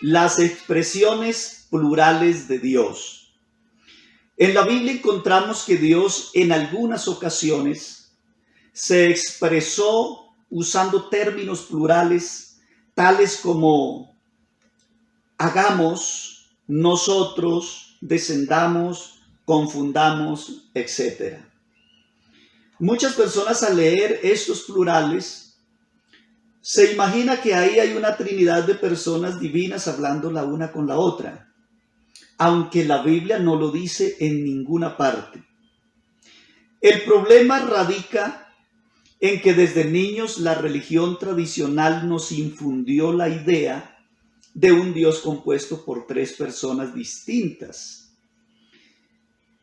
las expresiones plurales de Dios. En la Biblia encontramos que Dios en algunas ocasiones se expresó usando términos plurales tales como hagamos, nosotros, descendamos, confundamos, etc. Muchas personas al leer estos plurales se imagina que ahí hay una trinidad de personas divinas hablando la una con la otra, aunque la Biblia no lo dice en ninguna parte. El problema radica en que desde niños la religión tradicional nos infundió la idea de un Dios compuesto por tres personas distintas.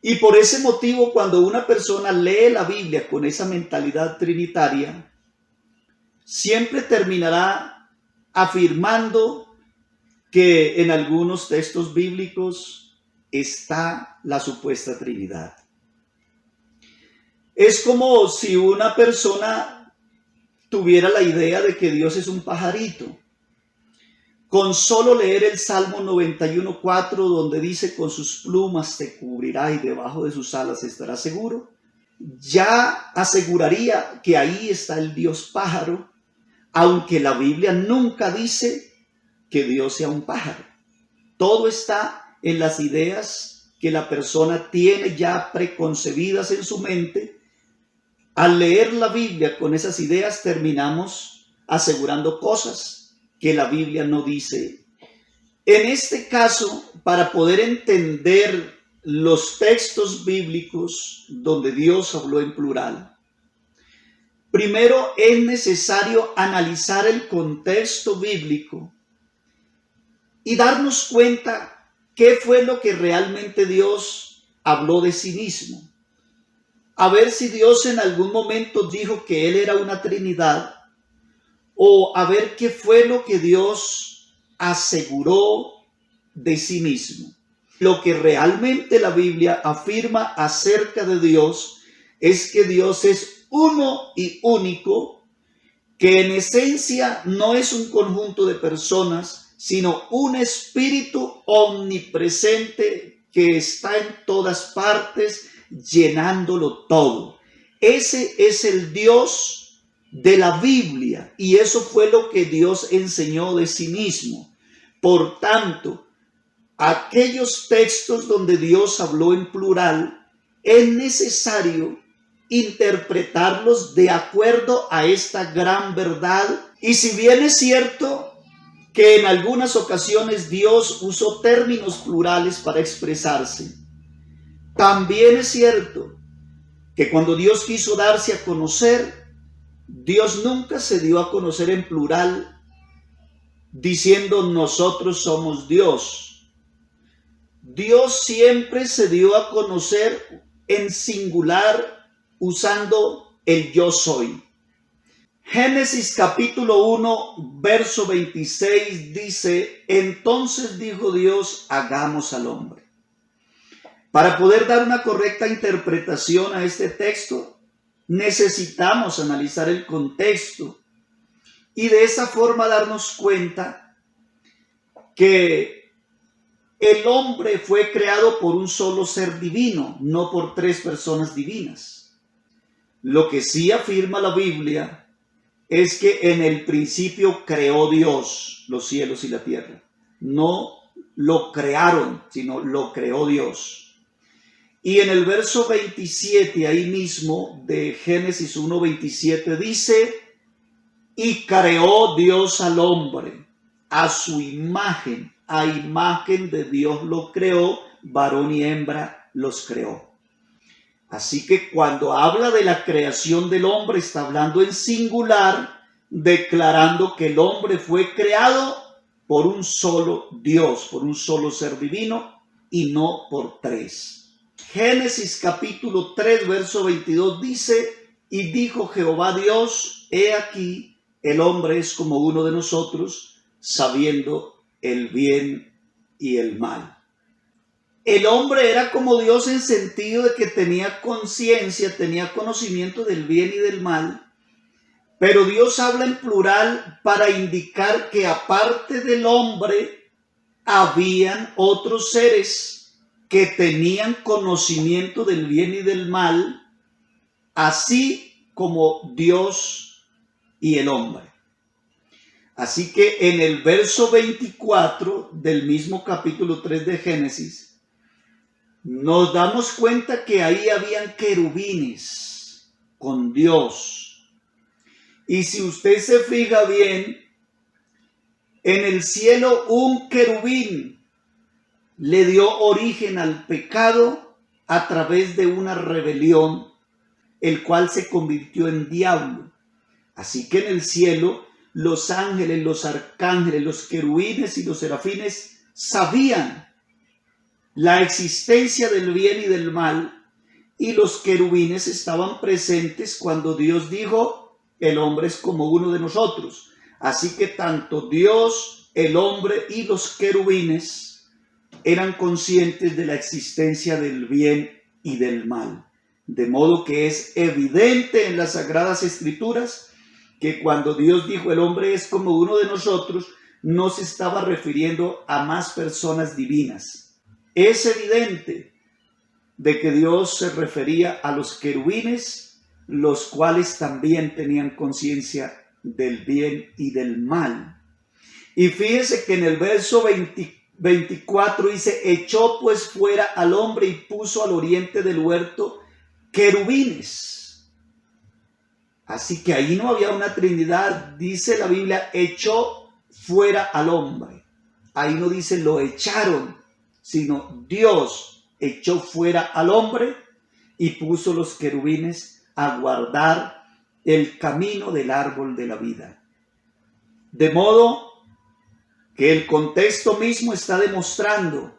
Y por ese motivo, cuando una persona lee la Biblia con esa mentalidad trinitaria, siempre terminará afirmando que en algunos textos bíblicos está la supuesta Trinidad. Es como si una persona tuviera la idea de que Dios es un pajarito. Con solo leer el Salmo 91:4, donde dice con sus plumas te cubrirá y debajo de sus alas estará seguro, ya aseguraría que ahí está el Dios pájaro, aunque la Biblia nunca dice que Dios sea un pájaro. Todo está en las ideas que la persona tiene ya preconcebidas en su mente. Al leer la Biblia con esas ideas terminamos asegurando cosas que la Biblia no dice. En este caso, para poder entender los textos bíblicos donde Dios habló en plural, primero es necesario analizar el contexto bíblico y darnos cuenta qué fue lo que realmente Dios habló de sí mismo. A ver si Dios en algún momento dijo que Él era una Trinidad, o a ver qué fue lo que Dios aseguró de sí mismo. Lo que realmente la Biblia afirma acerca de Dios es que Dios es uno y único, que en esencia no es un conjunto de personas, sino un espíritu omnipresente que está en todas partes, llenándolo todo. Ese es el Dios de la Biblia, y eso fue lo que Dios enseñó de sí mismo. Por tanto, aquellos textos donde Dios habló en plural, es necesario interpretarlos de acuerdo a esta gran verdad. Y si bien es cierto que en algunas ocasiones Dios usó términos plurales para expresarse, también es cierto que cuando Dios quiso darse a conocer, Dios nunca se dio a conocer en plural diciendo nosotros somos Dios. Dios siempre se dio a conocer en singular usando el yo soy. Génesis capítulo 1, verso 26 dice, entonces dijo Dios, hagamos al hombre. Para poder dar una correcta interpretación a este texto, necesitamos analizar el contexto y de esa forma darnos cuenta que el hombre fue creado por un solo ser divino, no por tres personas divinas. Lo que sí afirma la Biblia es que en el principio creó Dios los cielos y la tierra. No lo crearon, sino lo creó Dios. Y en el verso 27, ahí mismo de Génesis 1:27 dice, y creó Dios al hombre, a su imagen, a imagen de Dios lo creó, varón y hembra los creó. Así que cuando habla de la creación del hombre, está hablando en singular, declarando que el hombre fue creado por un solo Dios, por un solo ser divino y no por tres. Génesis capítulo 3, verso 22 dice, y dijo Jehová Dios, he aquí, el hombre es como uno de nosotros, sabiendo el bien y el mal. El hombre era como Dios en sentido de que tenía conciencia, tenía conocimiento del bien y del mal, pero Dios habla en plural para indicar que aparte del hombre habían otros seres que tenían conocimiento del bien y del mal, así como Dios y el hombre. Así que en el verso 24 del mismo capítulo 3 de Génesis, nos damos cuenta que ahí habían querubines con Dios. Y si usted se fija bien, en el cielo un querubín le dio origen al pecado a través de una rebelión, el cual se convirtió en diablo. Así que en el cielo los ángeles, los arcángeles, los querubines y los serafines sabían la existencia del bien y del mal, y los querubines estaban presentes cuando Dios dijo: el hombre es como uno de nosotros. Así que tanto Dios, el hombre y los querubines eran conscientes de la existencia del bien y del mal. De modo que es evidente en las Sagradas Escrituras que cuando Dios dijo el hombre es como uno de nosotros, no se estaba refiriendo a más personas divinas. Es evidente de que Dios se refería a los querubines, los cuales también tenían conciencia del bien y del mal. Y fíjese que en el verso 24 dice: echó pues fuera al hombre y puso al oriente del huerto querubines. Así que ahí no había una trinidad. Dice la Biblia: echó fuera al hombre. Ahí no dice lo echaron, sino Dios echó fuera al hombre y puso los querubines a guardar el camino del árbol de la vida. De modo que el contexto mismo está demostrando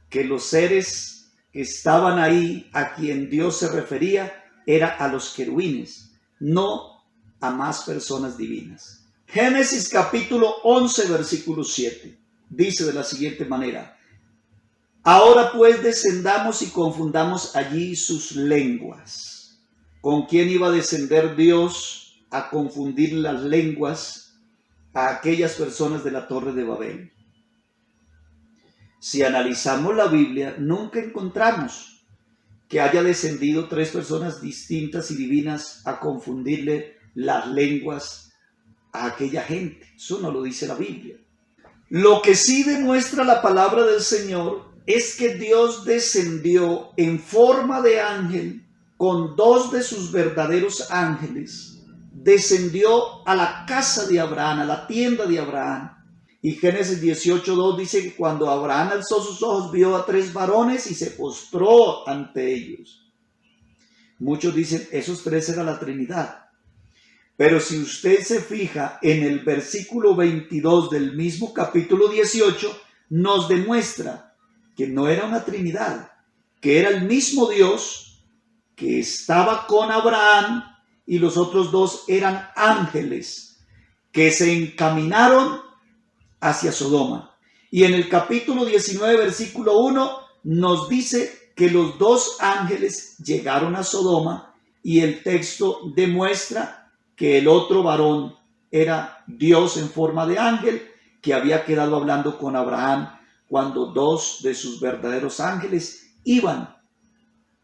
que los seres que estaban ahí, a quien Dios se refería, era a los querubines, no a más personas divinas. Génesis capítulo 11, versículo 7, dice de la siguiente manera: ahora pues descendamos y confundamos allí sus lenguas. ¿Con quién iba a descender Dios a confundir las lenguas a aquellas personas de la Torre de Babel? Si analizamos la Biblia, nunca encontramos que haya descendido tres personas distintas y divinas a confundirle las lenguas a aquella gente. Eso no lo dice la Biblia. Lo que sí demuestra la palabra del Señor es que Dios descendió en forma de ángel con dos de sus verdaderos ángeles. Descendió a la casa de Abraham, a la tienda de Abraham. Y Génesis 18:2 dice que cuando Abraham alzó sus ojos, vio a tres varones y se postró ante ellos. Muchos dicen, esos tres eran la Trinidad. Pero si usted se fija en el versículo 22 del mismo capítulo 18, nos demuestra que no era una Trinidad, que era el mismo Dios que estaba con Abraham, y los otros dos eran ángeles que se encaminaron hacia Sodoma. Y en el capítulo 19, versículo 1, nos dice que los dos ángeles llegaron a Sodoma, y el texto demuestra que el otro varón era Dios en forma de ángel, que había quedado hablando con Abraham cuando dos de sus verdaderos ángeles iban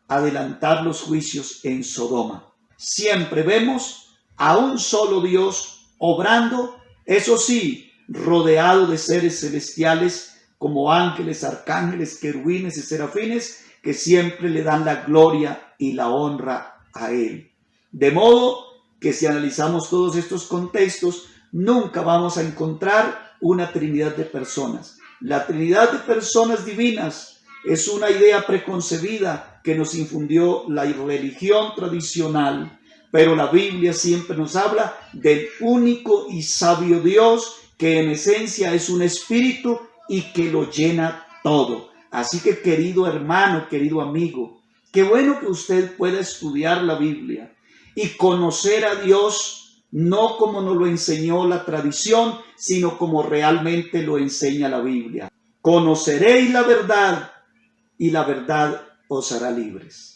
a adelantar los juicios en Sodoma. Siempre vemos a un solo Dios obrando, eso sí, rodeado de seres celestiales como ángeles, arcángeles, querubines y serafines, que siempre le dan la gloria y la honra a Él. De modo que si analizamos todos estos contextos, nunca vamos a encontrar una trinidad de personas. La trinidad de personas divinas es una idea preconcebida que nos infundió la religión tradicional, pero la Biblia siempre nos habla del único y sabio Dios, que en esencia es un espíritu y que lo llena todo. Así que, querido hermano, querido amigo, qué bueno que usted pueda estudiar la Biblia y conocer a Dios, no como nos lo enseñó la tradición, sino como realmente lo enseña la Biblia. Conoceréis la verdad, y la verdad os hará libres.